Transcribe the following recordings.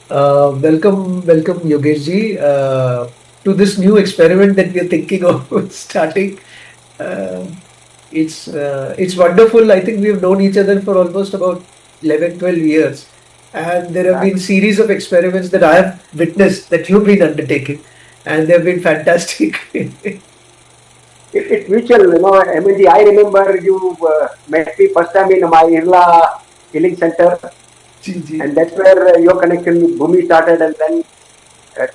Welcome, Yogesh ji, to this new experiment that we are thinking of starting. Uh, it's wonderful. I think we've known each other for almost about 11, 12 years, and there have That been series of experiments that I have witnessed that you've been undertaking, and they've been fantastic. it's mutual, MLG. I remember you met me first time in my Irla healing center, ji ji and that's where your connection with Bhumi started. And then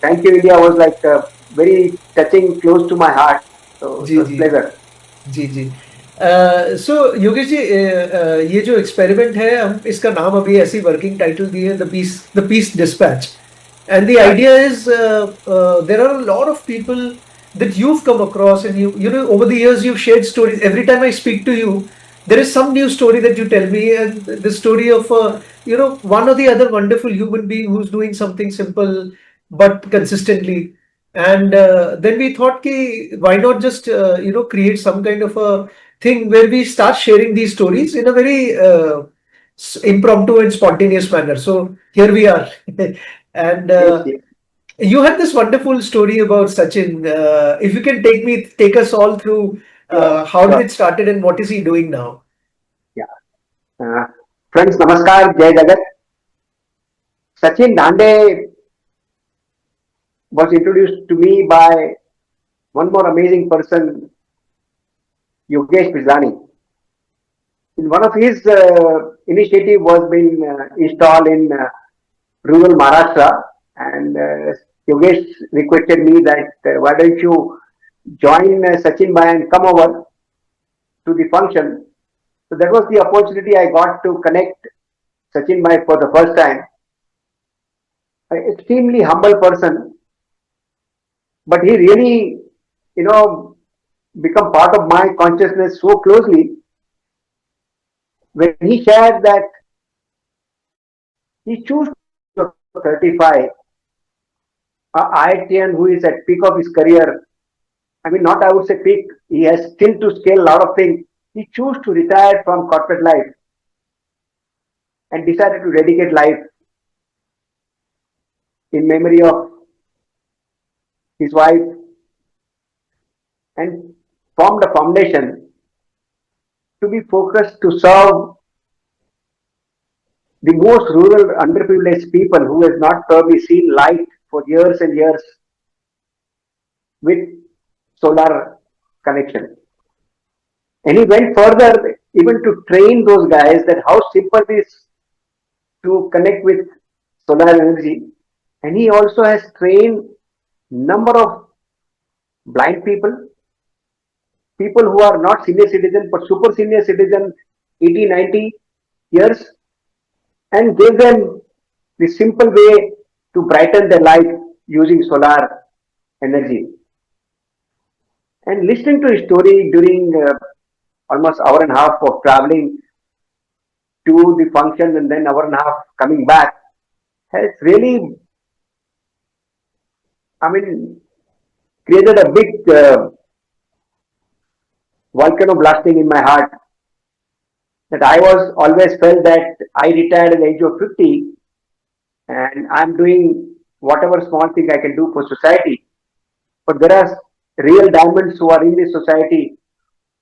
Thank You India was like very touching, close to my heart. So it ji was ji pleasure. जी जी सो योगेश जी ये जो experiment है हम इसका नाम अभी ऐसी working title दी है the piece dispatch and the Right. idea is there are a lot of people that you've come across and you know over the years you've shared stories every time I speak to you there is some new story that you tell me and the story of you know one or the other wonderful human being who's doing something simple but consistently and then we thought ki, why not just you know create some kind of a thing where we start sharing these stories in a very impromptu and spontaneous manner. So here we are. And Yes, yes. you had this wonderful story about Sachin. If you can take us all through Sure, how did sure. it started and what is he doing now? Yeah. Friends, Namaskar, Jai Jagat. Sachin Dhande was introduced to me by one more amazing person, Yogesh Pirzani. In one of his initiative was being installed in rural Maharashtra, and Yogesh requested me that why don't you join Sachin Bhai and come over to the function. So that was the opportunity I got to connect Sachin Bhai for the first time. An extremely humble person, but he really, you know, become part of my consciousness so closely when he shared that he chose to age of 35, a IITian who is at peak of his career. I mean, not I would say peak. He has still to scale a lot of things. He chose to retire from corporate life and decided to dedicate life in memory of his wife and formed a foundation to be focused to serve the most rural underprivileged people who has not probably seen light for years and years with solar connection. And he went further even to train those guys that how simple it is to connect with solar energy. And he also has trained number of blind people, people who are not senior citizen but super senior citizen, 80, 90 years, and gave them the simple way to brighten their life using solar energy. And listening to his story during almost hour and a half of traveling to the function and then hour and a half coming back has really, I mean, created a big volcano blasting in my heart that I was always felt that I retired at the age of 50 and I'm doing whatever small thing I can do for society. But there are real diamonds who are in this society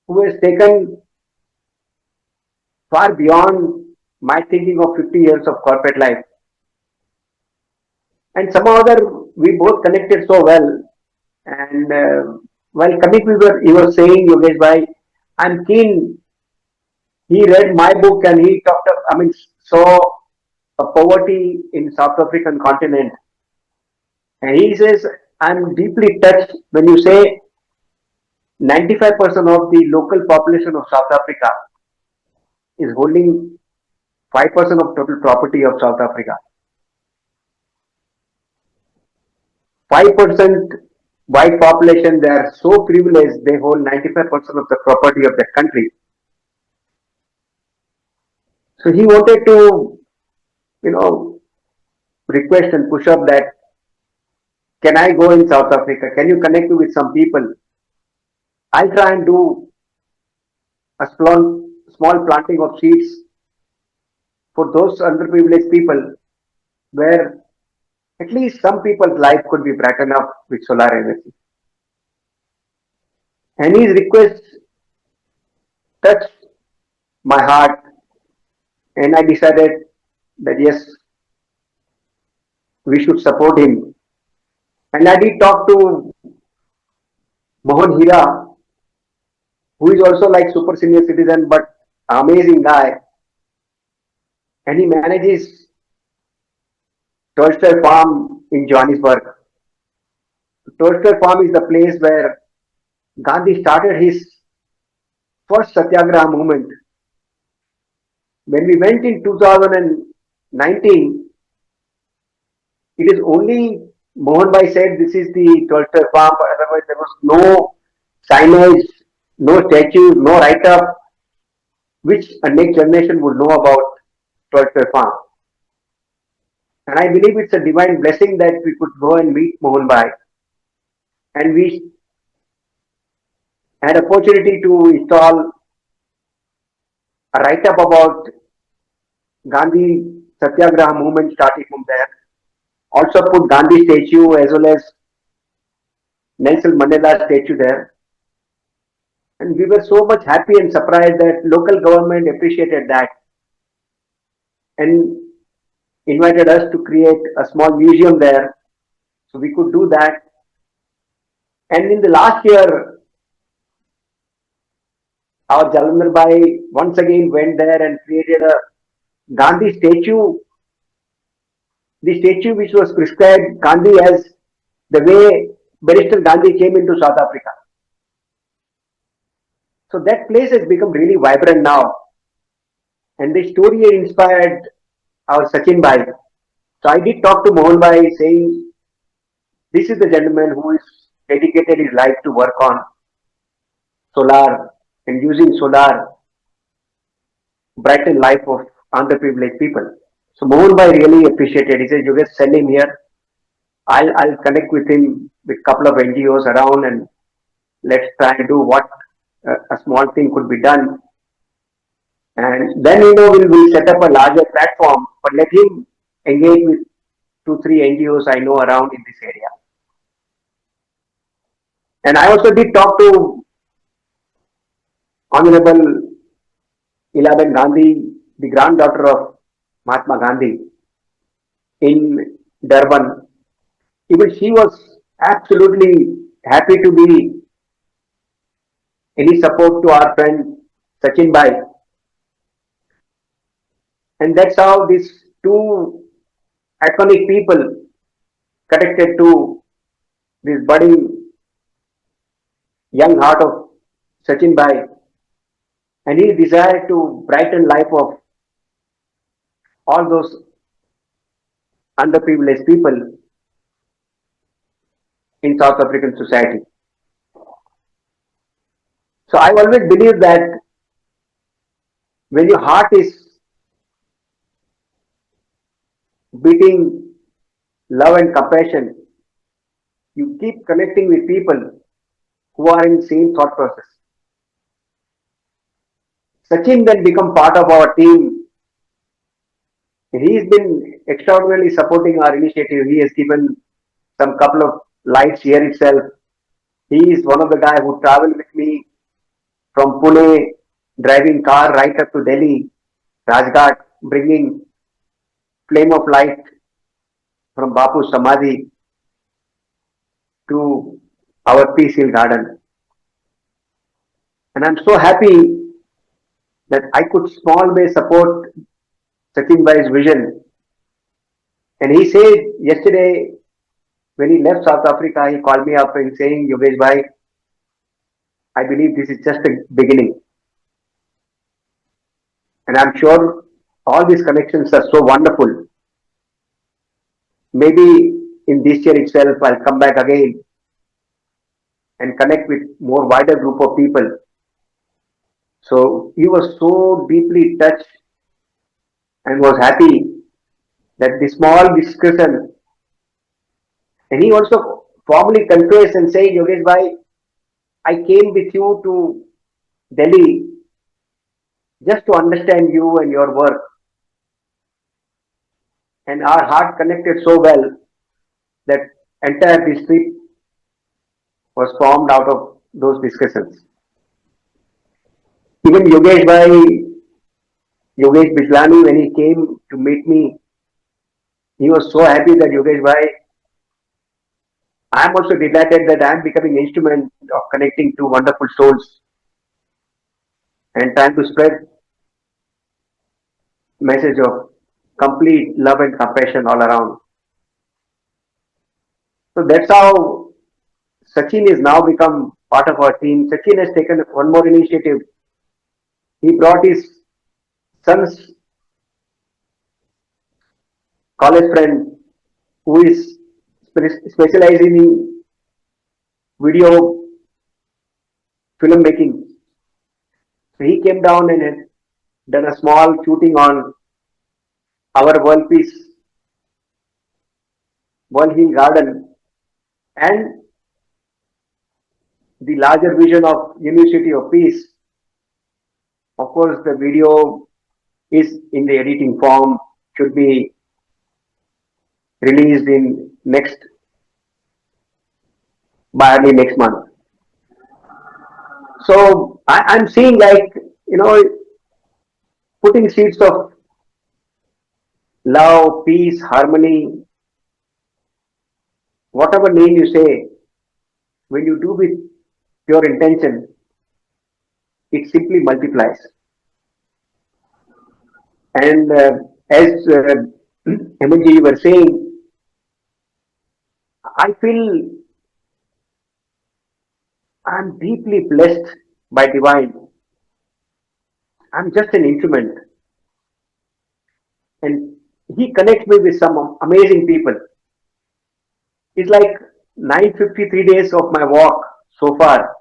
who has taken far beyond my thinking of 50 years of corporate life. And somehow or other, we both connected so well. And while coming, he was saying, Yogesh Bhai, I'm keen. He read my book and he talked, I mean, saw a poverty in South African continent. And he says, I'm deeply touched when you say 95% of the local population of South Africa is holding 5% of total property of South Africa. 5% white population, they are so privileged, they hold 95% of the property of that country. So he wanted to, you know, request and push up that, can I go in South Africa? Can you connect me with some people? I'll try and do a small planting of seeds for those underprivileged people where At least some people's life could be brightened up with solar energy. And his request touched my heart, and I decided that yes, we should support him. And I did talk to Mohan Hira, who is also like super senior citizen, but amazing guy, and he manages Tolstoy Farm in Johannesburg. Tolstoy Farm is the place where Gandhi started his first satyagraha movement. When we went in 2019, it is only Mohan Bhai said this is the Tolstoy Farm, but otherwise there was no signage, no statue, no write-up, which a next generation would know about Tolstoy Farm. And I believe it's a divine blessing that we could go and meet Mohan Bhai, and we had opportunity to install a write-up about Gandhi Satyagraha movement starting from there. Also put Gandhi statue as well as Nelson Mandela statue there. And we were so much happy and surprised that local government appreciated that and invited us to create a small museum there. So we could do that. And in the last year, our Jalandhar Bhai once again went there and created a Gandhi statue, the statue which was prescribed Gandhi as the way Bristol Gandhi came into South Africa. So that place has become really vibrant now. And the story inspired our Sachin Bhai. So I did talk to Mohan Bhai saying, this is the gentleman who is dedicated his life to work on solar and using solar brighten life of underprivileged people. So Mohan Bhai really appreciated. He said, you just send him here. I'll connect with him with a couple of NGOs around and let's try to do what a small thing could be done. And then, we'll set up a larger platform, but let him engage with two, three NGOs I know around in this area. And I also did talk to Honorable Elaben Gandhi, the granddaughter of Mahatma Gandhi, in Durban. Even she was absolutely happy to be any support to our friend Sachin Bhai. And that's how these two iconic people connected to this budding young heart of Sachin Bhai and his desire to brighten life of all those underprivileged people in South African society. So I always believe that when your heart is beating love and compassion, you keep connecting with people who are in the same thought process. Sachin then become part of our team. He's been extraordinarily supporting our initiative. He has given some couple of lights here itself. He is one of the guys who traveled with me from Pune, driving car right up to Delhi, Rajghat, bringing flame of light from Bapu Samadhi to our Peace Hill Garden. And I'm so happy that I could small way support Sachin Bhai's vision. And he said yesterday when he left South Africa, he called me up and saying, Yogesh Bhai, I believe this is just a beginning. And I'm sure all these connections are so wonderful. Maybe in this year itself, I'll come back again and connect with more wider group of people. So he was so deeply touched and was happy that the small discussion, and he also formally confessed and said, Yogesh Bhai, I came with you to Delhi just to understand you and your work. And our heart connected so well. That entire district was formed out of those discussions. Even Yogesh Bislani, when he came to meet me, he was so happy that Yogesh Bhai, I am also delighted that I am becoming instrument of connecting two wonderful souls and trying to spread message of complete love and compassion all around. So that's how Sachin is now become part of our team. Sachin has taken one more initiative. He brought his son's college friend who is specializing in video filmmaking. So he came down and had done a small shooting on our World Hill Garden, and the larger vision of University of Peace. Of course, the video is in the editing form, should be released in next by early next month. So I'm seeing like you know putting seeds of love, peace, harmony, whatever name you say, when you do with pure intention, it simply multiplies. And as Hemanji you were saying, I feel I'm deeply blessed by divine. I'm just an instrument, and he connects me with some amazing people. It's like 953 days of my walk so far,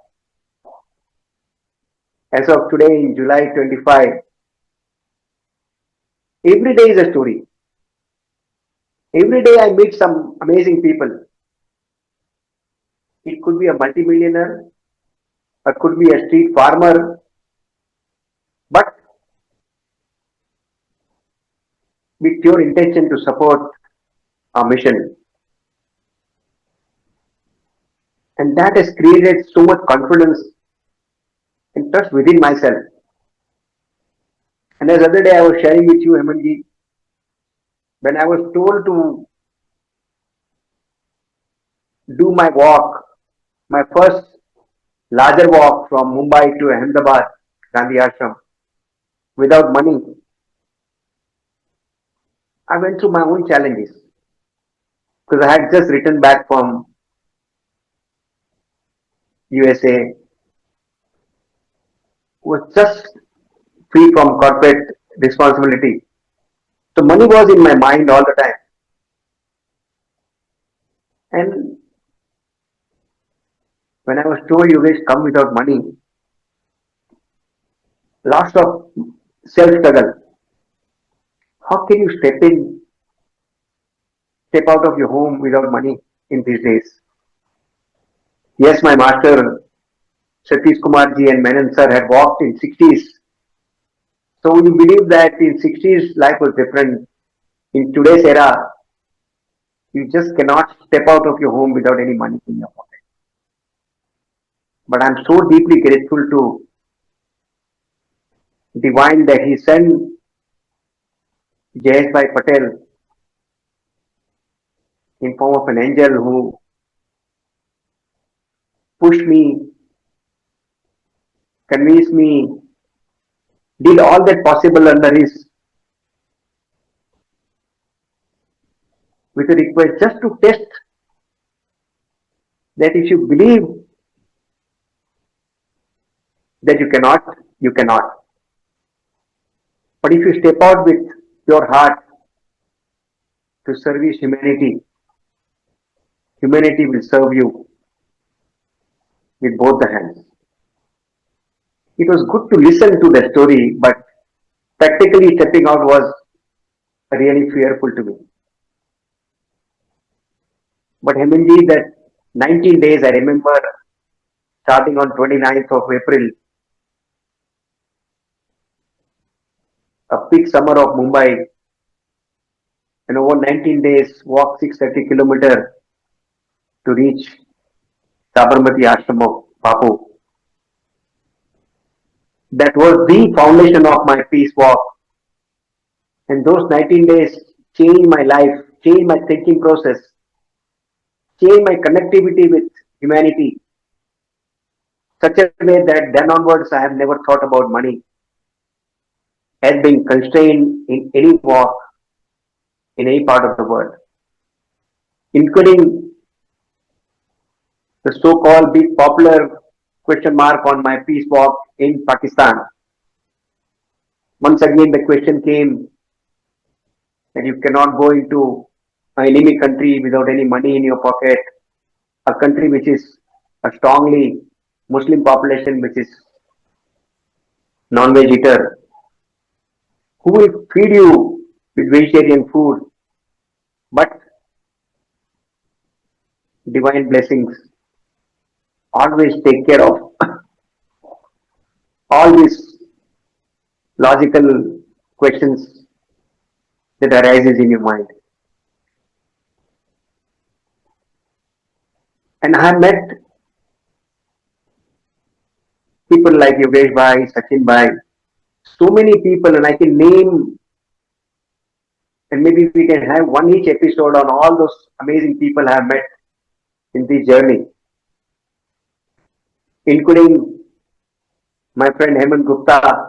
as of today in July 25. Every day is a story. Every day I meet some amazing people. It could be a multimillionaire, or could be a street farmer, but with pure intention to support our mission. And that has created so much confidence and trust within myself. And as other day I was sharing with you, Hemanji, when I was told to do my walk, my first larger walk from Mumbai to Ahmedabad, Gandhi ashram, without money, I went through my own challenges because I had just returned back from USA, was just free from corporate responsibility. So money was in my mind all the time. And when I was told you guys come without money, lots of self struggle. How can you step out of your home without money in these days? Yes, my master Satish Kumar ji and Menon sir had walked in 60s. So you believe that in 60s life was different. In today's era, you just cannot step out of your home without any money in your pocket. But I'm so deeply grateful to Divine that he sent Jayesh Bhai Patel in form of an angel who pushed me, convinced me, did all that possible under his with a request just to test that if you believe that you cannot, you cannot. But if you step out with your heart to service humanity, humanity will serve you with both the hands. It was good to listen to the story, but practically stepping out was really fearful to me. But Hemanji, that 19 days, I remember starting on 29th of April, a peak summer of Mumbai, and over 19 days, walk 630 kilometers. to reach Sabarmati Ashram of Bapu. That was the foundation of my peace walk. And those 19 days changed my life, changed my thinking process, changed my connectivity with humanity, such a way that then onwards I have never thought about money as being constrained in any walk in any part of the world, including the so-called big popular question mark on my peace walk in Pakistan. Once again, the question came that you cannot go into an enemy country without any money in your pocket, a country which is a strongly Muslim population, which is non-veg eater, who will feed you with vegetarian food, but divine blessings always take care of all these logical questions that arises in your mind. And I have met people like Yogesh Bhai, Sachin Bhai, so many people, and I can name, and maybe we can have one each episode on all those amazing people I have met in this journey, including my friend Hemant Gupta.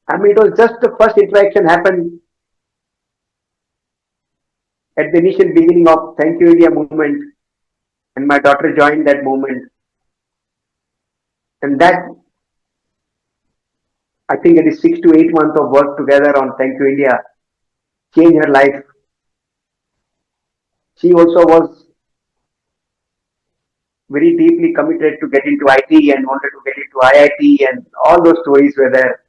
I mean, it was just the first interaction happened at the initial beginning of Thank You India movement, and my daughter joined that movement, and that I think it is 6 to 8 months of work together on Thank You India changed her life. She also was very deeply committed to get into IT and wanted to get into IIT, and all those stories were there.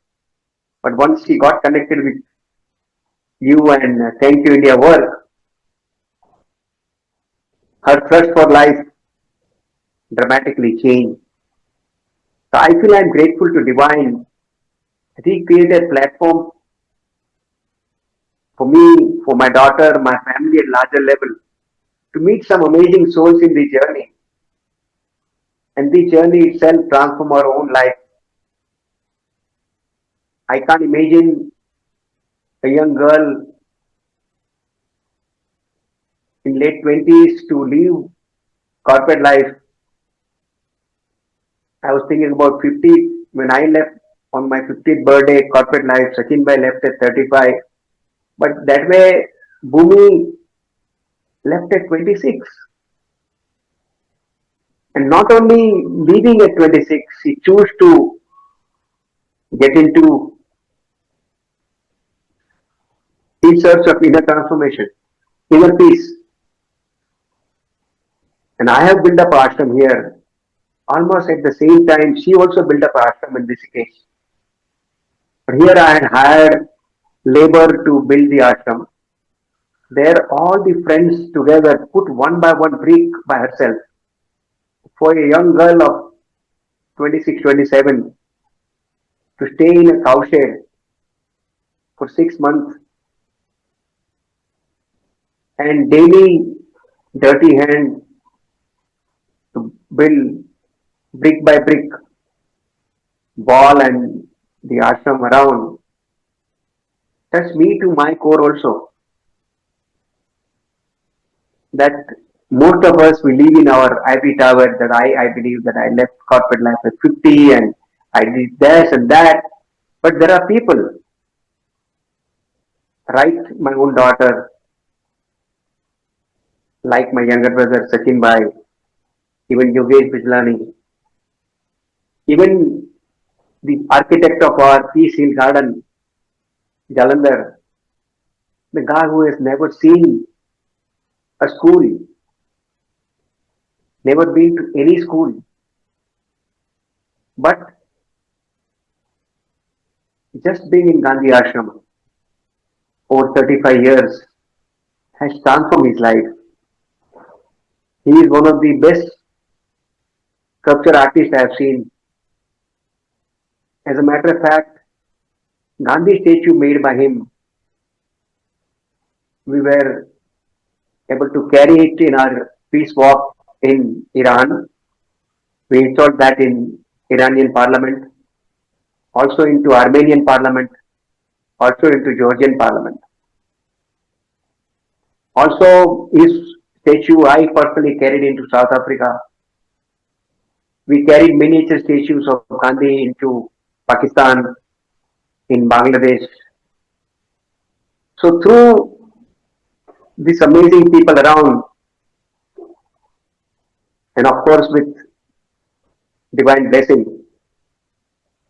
But once she got connected with you and Thank You India work, her thrust for life dramatically changed. So I feel I'm grateful to Divine that he created a platform for me, for my daughter, my family at larger level to meet some amazing souls in the journey. And the journey itself transform our own life. I can't imagine a young girl in late 20s to leave corporate life. I was thinking about 50 when I left on my 50th birthday corporate life. Sachin Bhai left at 35. But that way, Bhumi left at 26. And not only leaving at 26, he chose to get into in search of inner transformation, inner peace. And I have built up ashram here. Almost at the same time, she also built up ashram in Rishikesh. But here I had hired labor to build the ashram. There, all the friends together put one by one brick by herself. For a young girl of 26, 27 to stay in a cowshed for 6 months and daily dirty hand to build brick by brick wall and the ashram around touched me to my core also. That most of us we live in our IP tower that I believe that I left corporate life at 50 and I did this and that. But there are people, right? My own daughter, like my younger brother Sachin Bhai, even Yogesh Bijlani, even the architect of our Peace Hill Garden, Jalandhar, the guy who has never seen a school, never been to any school, but just being in Gandhi Ashram over 35 years has transformed his life. He is one of the best sculpture artists I have seen. As a matter of fact, Gandhi statue made by him, we were able to carry it in our peace walk in Iran. We installed that in Iranian parliament, also into Armenian parliament, also into Georgian parliament. Also, his statue I personally carried into South Africa. We carried miniature statues of Gandhi into Pakistan, in Bangladesh. So through these amazing people around, and of course with divine blessing,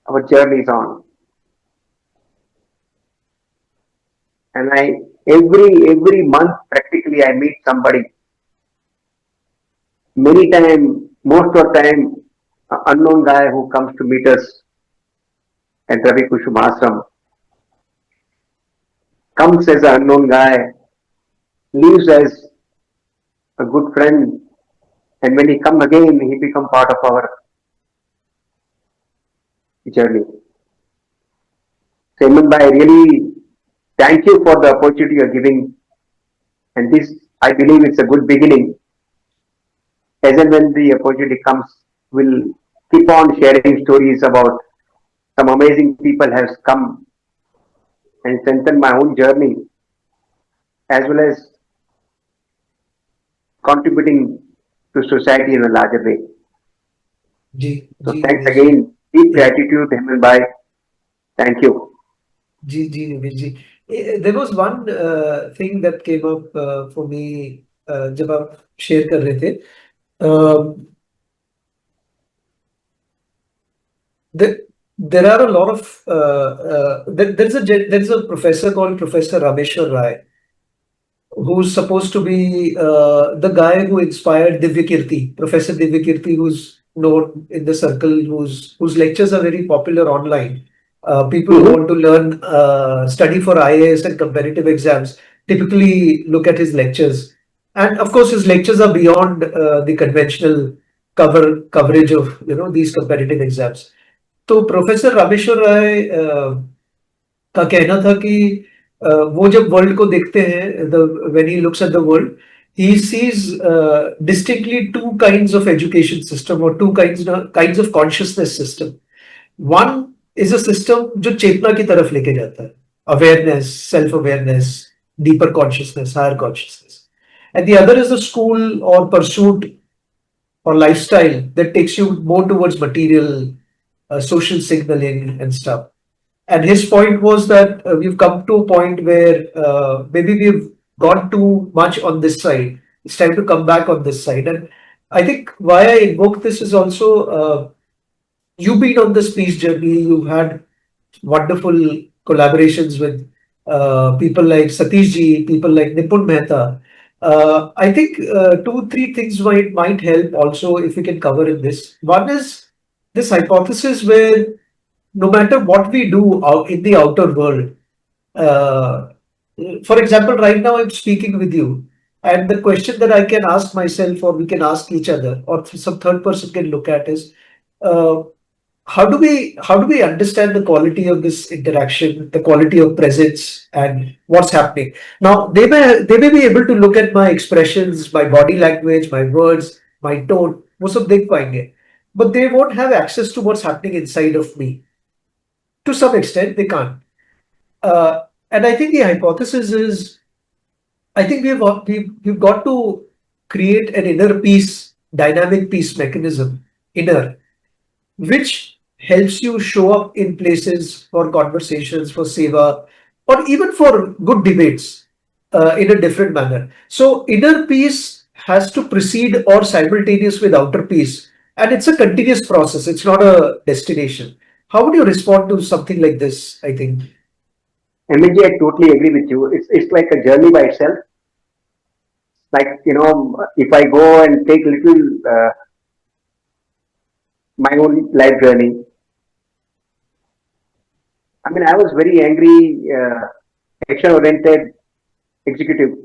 our journey is on. And every month practically I meet somebody. Many time, most of the time, an unknown guy who comes to meet us at Ravi Kushum Ashram comes as an unknown guy, leaves as a good friend, and when he come again, he become part of our journey. So, Eamon Bhai, really thank you for the opportunity you're giving, and this I believe it's a good beginning. As and when the opportunity comes, we'll keep on sharing stories about some amazing people has come and strengthened my own journey, as well as contributing to society in a larger way. जी So जी thanks Nivesh ji again. Deep Yeah. gratitude, Hemant Bhai. Thank you. जी जी निवेश जी there was one thing that came up for me जब आप share कर रहे थे there, there are a lot of there's a professor called Professor Rameshwar Rai who's supposed to be the guy who inspired Divyakirti, Professor Divyakirti, who's known in the circle, whose lectures are very popular online. People who Mm-hmm. want to learn, study for IAS and competitive exams, typically look at his lectures. And of course, his lectures are beyond the conventional coverage of these competitive exams. तो professor Rameshwar राय का कहना था कि वो जब world को देखते हैं when he looks at the world he sees distinctly two kinds of education system or two kinds of consciousness system. One is a system जो चेतना की तरफ लेके जाता है, awareness, self awareness, deeper consciousness, higher consciousness, and the other is a school or pursuit or lifestyle that takes you more towards material, social signaling and stuff. And his point was that we've come to a point where maybe we've gone too much on this side. It's time to come back on this side. And I think why I invoke this is also you've been on this peace journey. You've had wonderful collaborations with people like Satish ji, people like Nipun Mehta. I think two, three things might help also if we can cover in this. One is this hypothesis where no matter what we do out in the outer world, uh, for example, right now I'm speaking with you, and the question that I can ask myself, or we can ask each other, or some third person can look at is, uh, how do we understand the quality of this interaction, the quality of presence, and what's happening? Now they may be able to look at my expressions, my body language, my words, my tone, वो सब देख पाएंगे, but they won't have access to what's happening inside of me. To some extent, they can't. And I think the hypothesis is, I think we've got to create an inner peace, dynamic peace mechanism, inner, which helps you show up in places for conversations, for seva, or even for good debates in a different manner. So inner peace has to precede or simultaneous with outer peace, and it's a continuous process. It's not a destination. How would you respond to something like this? I think. MNG, I totally agree with you. It's like a journey by itself. Like, if I go and take little my own life journey, I mean, I was very angry, action-oriented executive,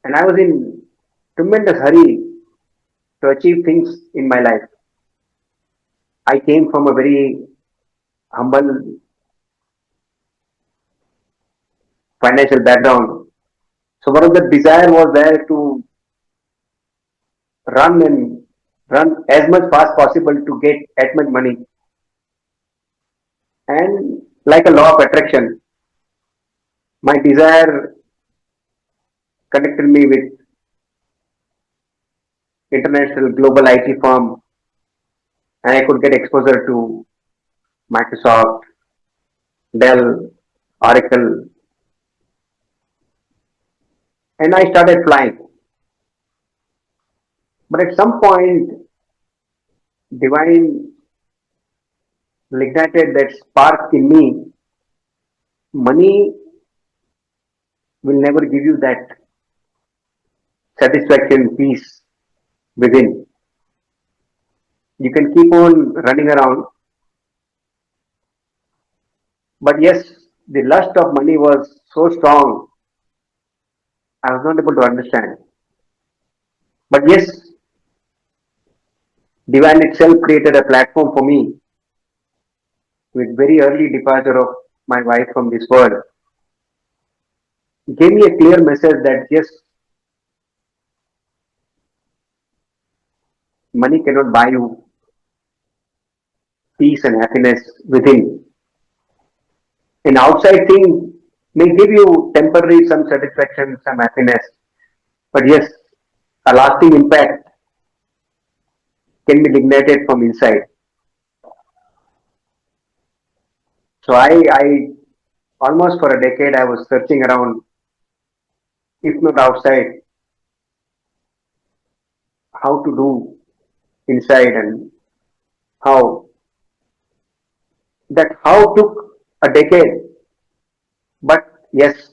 and I was in tremendous hurry to achieve things in my life. I came from a very humble financial background. So one of the desire was there to run and run as much fast possible to get as much money. And like a law of attraction, my desire connected me with international global IT firm, and I could get exposure to Microsoft, Dell, Oracle, and I started flying. But at some point, divine ignited that spark in me. Money will never give you that satisfaction, peace within. You can keep on running around, but yes, the lust of money was so strong, I was not able to understand. But yes, divine itself created a platform for me with very early departure of my wife from this world. Gave me a clear message that yes, money cannot buy you peace and happiness within. An outside thing may give you temporary some satisfaction, some happiness, but yes, a lasting impact can be ignited from inside. So I almost for a decade I was searching around, if not outside, how to do inside and how. That how took a decade, but yes,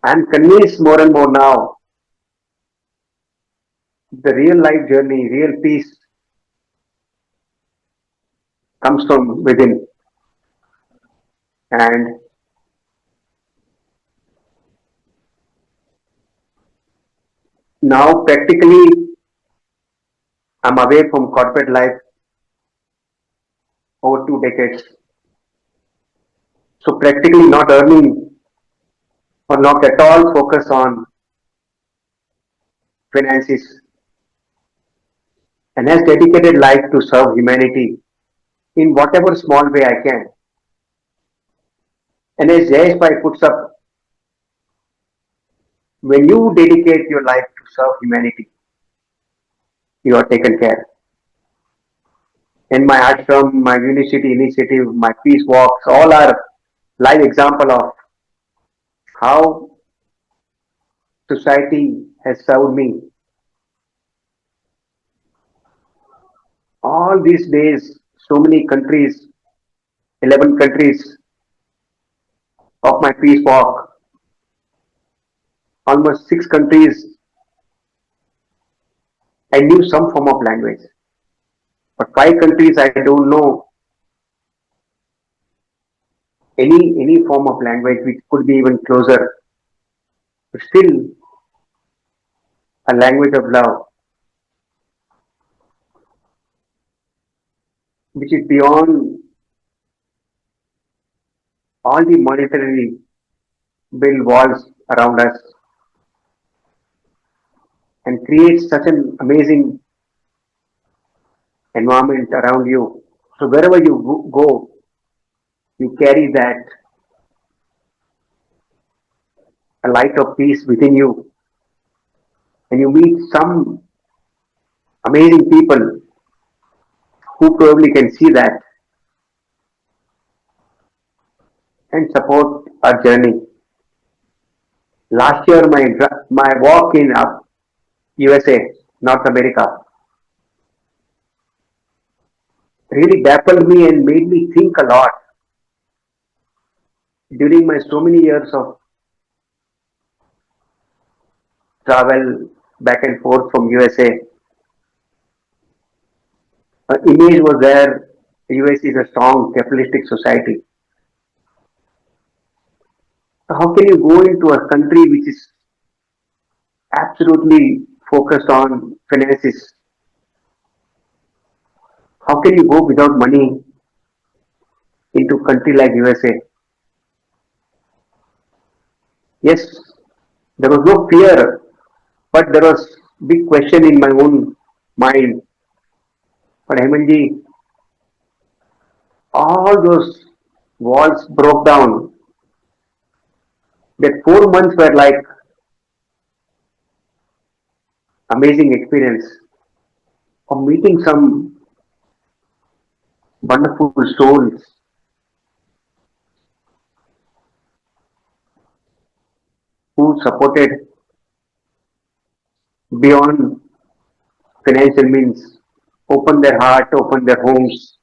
I'm convinced more and more now the real life journey, real peace comes from within. And now practically I'm away from corporate life over 2 decades. So practically not earning or not at all focus on finances and has dedicated life to serve humanity in whatever small way I can. And as Jayesh Bhai puts up, when you dedicate your life to serve humanity, you are taken care. And my ashram, my university initiative, my peace walks, all are live example of how society has served me. All these days, so many countries, 11 countries of my peace walk, almost 6 countries, I knew some form of language. But 5 countries, I don't know any form of language which could be even closer. But still, a language of love, which is beyond all the monetary build walls around us and creates such an amazing environment around you. So wherever you go, you carry that a light of peace within you, and you meet some amazing people who probably can see that and support our journey. Last year, my walk in USA, North America, really baffled me and made me think a lot. During my so many years of travel back and forth from USA, an image was there. US is a strong capitalistic society. How can you go into a country which is absolutely focused on finances? How can you go without money into a country like USA? Yes, there was no fear, but there was. big question in my own mind. But Hemanji, all those walls broke down. That 4 months were like amazing experience of meeting some wonderful souls who supported beyond financial means, opened their heart, opened their homes,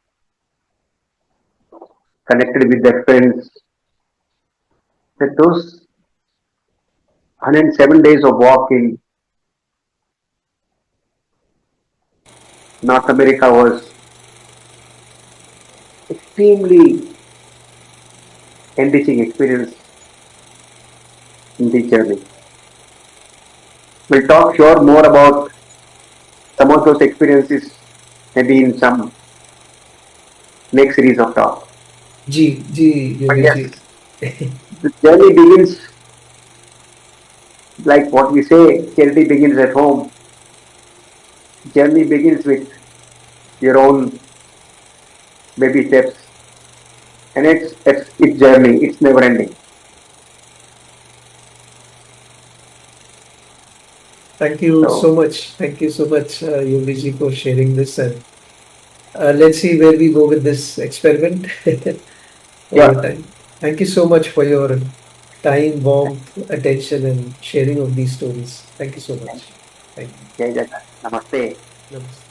connected with their friends. That those 107 days of walk in North America was extremely enriching experience in this journey. We'll talk sure more about some of those experiences maybe in some next series of talk. Ji ji But Yogesh yes, ji. the journey begins like what we say, charity begins at home. Journey begins with your own baby steps, and it's journey. It's never ending. Thank you so So much. Thank you so much, Yogesh ji, for sharing this. And let's see where we go with this experiment over yeah, time. Thank you so much for your time, warmth, attention, and sharing of these stories. Thank you so much. Thank you. jai Jagat. Namaste. Namaste.